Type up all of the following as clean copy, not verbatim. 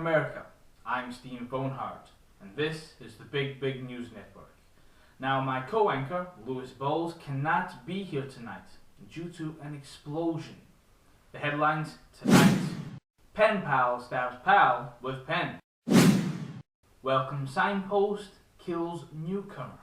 America. I'm Steve Bonehart, and this is the Big News Network. Now, my co-anchor, Lewis Bowles, cannot be here tonight due to an explosion. The headlines tonight: Pen pal stabs pal with pen. Welcome signpost kills newcomer.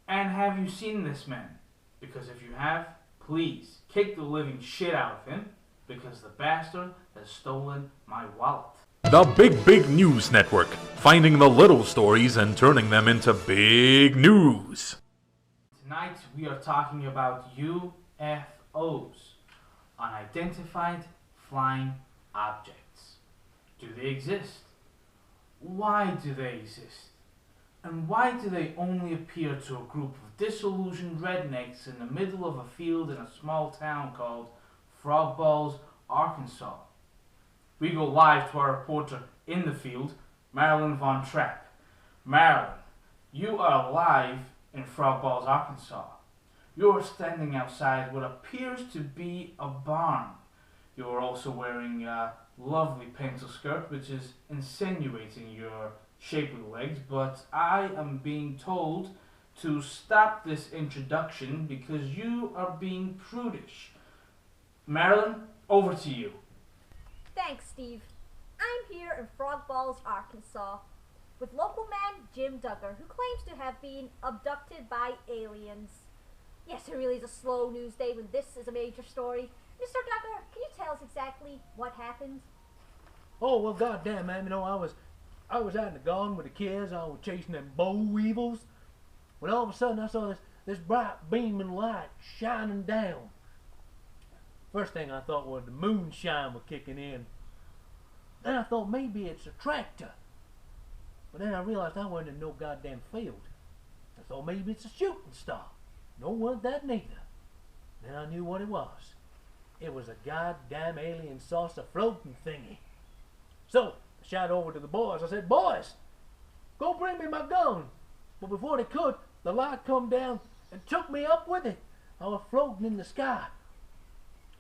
And have you seen this man? Because if you have, please kick the living shit out of him, because the bastard has stolen my wallet. The Big News Network, finding the little stories and turning them into big news. Tonight we are talking about UFOs, unidentified flying objects. Do they exist? Why do they exist? And why do they only appear to a group of disillusioned rednecks in the middle of a field in a small town called Frog Balls, Arkansas? We go live to our reporter in the field, Marilyn Von Trapp. Marilyn, you are live in Frog Balls, Arkansas. You are standing outside what appears to be a barn. You are also wearing a lovely pencil skirt, which is insinuating your shapely legs, but I am being told to stop this introduction because you are being prudish. Marilyn, over to you. Thanks, Steve. I'm here in Frog Balls, Arkansas, with local man Jim Duggar, who claims to have been abducted by aliens. Yes, it really is a slow news day when this is a major story. Mr. Duggar, can you tell us exactly what happened? Oh, well, goddamn, man, I was out in the garden with the kids. I was chasing them boll weevils, when all of a sudden I saw this bright beaming light shining down. First thing I thought was the moonshine was kicking in. Then I thought maybe it's a tractor. But then I realized I wasn't in no goddamn field. I thought maybe it's a shooting star. No, wasn't that neither. Then I knew what it was. It was a goddamn alien saucer floating thingy. So I shouted over to the boys. I said, "Boys, go bring me my gun." But before they could, the light come down and took me up with it. I was floating in the sky.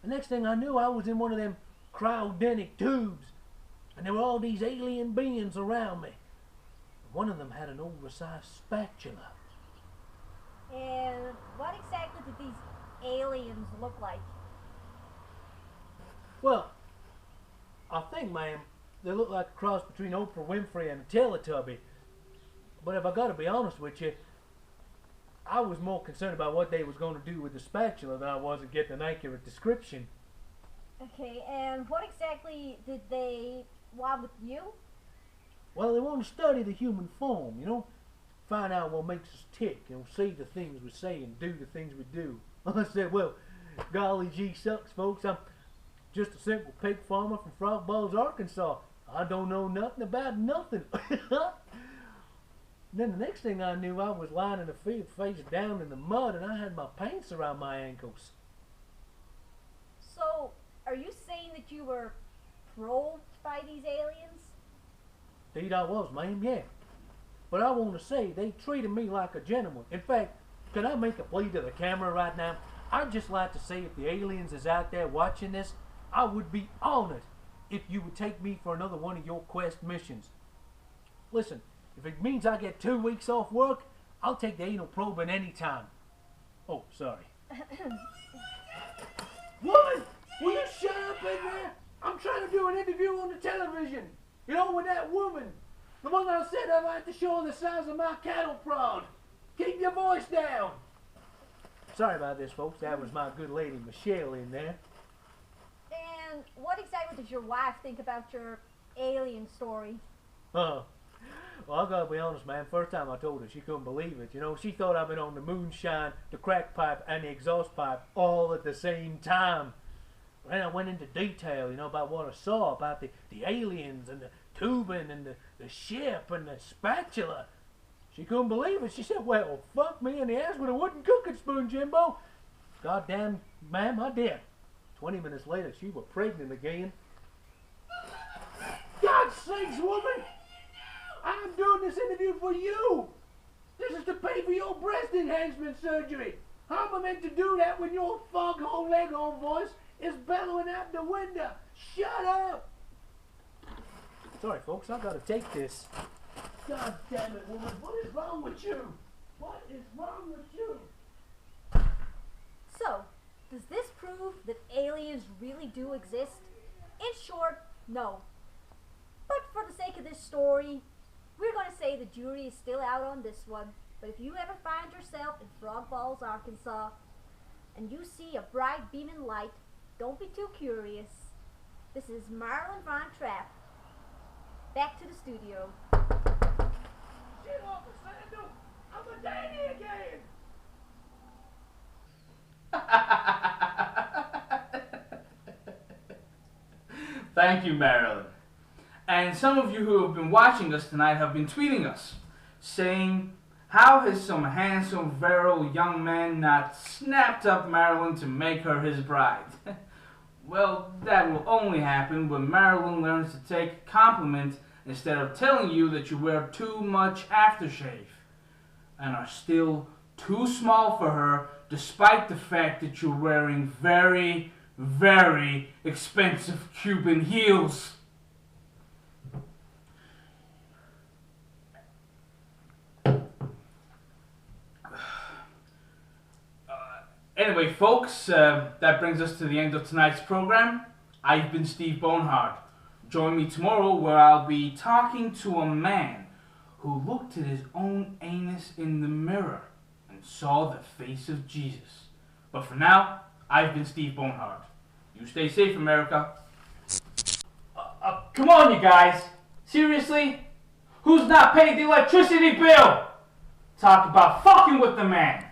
The next thing I knew, I was in one of them cryogenic tubes, and there were all these alien beings around me. One of them had an oversized spatula. And what exactly did these aliens look like? Well, I think, ma'am, they look like a cross between Oprah Winfrey and a Teletubby. But if I gotta be honest with you, I was more concerned about what they was going to do with the spatula than I was at getting an accurate description. Okay, and what exactly did they want with you? Well, they want to study the human form, find out what makes us tick, say the things we say and do the things we do. I said, well, golly gee sucks, folks. I'm just a simple pig farmer from Frog Balls, Arkansas. I don't know nothing about nothing. Then the next thing I knew, I was lying in the field face down in the mud, and I had my pants around my ankles. So, are you saying that you were probed by these aliens? Indeed I was, ma'am, yeah. But I want to say, they treated me like a gentleman. In fact, could I make a plea to the camera right now? I'd just like to say, if the aliens is out there watching this, I would be honored if you would take me for another one of your quest missions. Listen, if it means I get 2 weeks off work, I'll take the anal probing any time. Oh, sorry. Woman, will you shut up in there? I'm trying to do an interview on the television. With that woman. The one I said I'd like to show the size of my cattle prod. Keep your voice down. Sorry about this, folks. That was my good lady Michelle in there. And what exactly does your wife think about your alien story? Well, I gotta be honest, man. First time I told her, she couldn't believe it. She thought I'd been on the moonshine, the crack pipe, and the exhaust pipe all at the same time. Then I went into detail, about what I saw, about the aliens and the tubing and the ship and the spatula. She couldn't believe it. She said, "Well, fuck me in the ass with a wooden cooking spoon, Jimbo." Goddamn, ma'am, I did. 20 minutes later, she was pregnant again. God's sakes, woman! I'm doing this interview for you! This is to pay for your breast enhancement surgery! How am I meant to do that when your foghorn leghorn voice is bellowing out the window? Shut up! Sorry, folks, I gotta take this. God damn it, woman, what is wrong with you? What is wrong with you? So, does this prove that aliens really do exist? In short, no. But for the sake of this story, we're going to say the jury is still out on this one. But if you ever find yourself in Frog Falls, Arkansas, and you see a bright beaming light, don't be too curious. This is Marilyn Von Trapp. Back to the studio. Shit off the sandal! I'm a daddy again! Thank you, Marilyn. And some of you who have been watching us tonight have been tweeting us, saying, how has some handsome, virile young man not snapped up Marilyn to make her his bride? Well, that will only happen when Marilyn learns to take a compliment instead of telling you that you wear too much aftershave and are still too small for her, despite the fact that you're wearing very, very expensive Cuban heels. Anyway, folks, that brings us to the end of tonight's program. I've been Steve Bonehart. Join me tomorrow where I'll be talking to a man who looked at his own anus in the mirror and saw the face of Jesus. But for now, I've been Steve Bonehart. You stay safe, America. Come on, you guys. Seriously? Who's not paid the electricity bill? Talk about fucking with the man.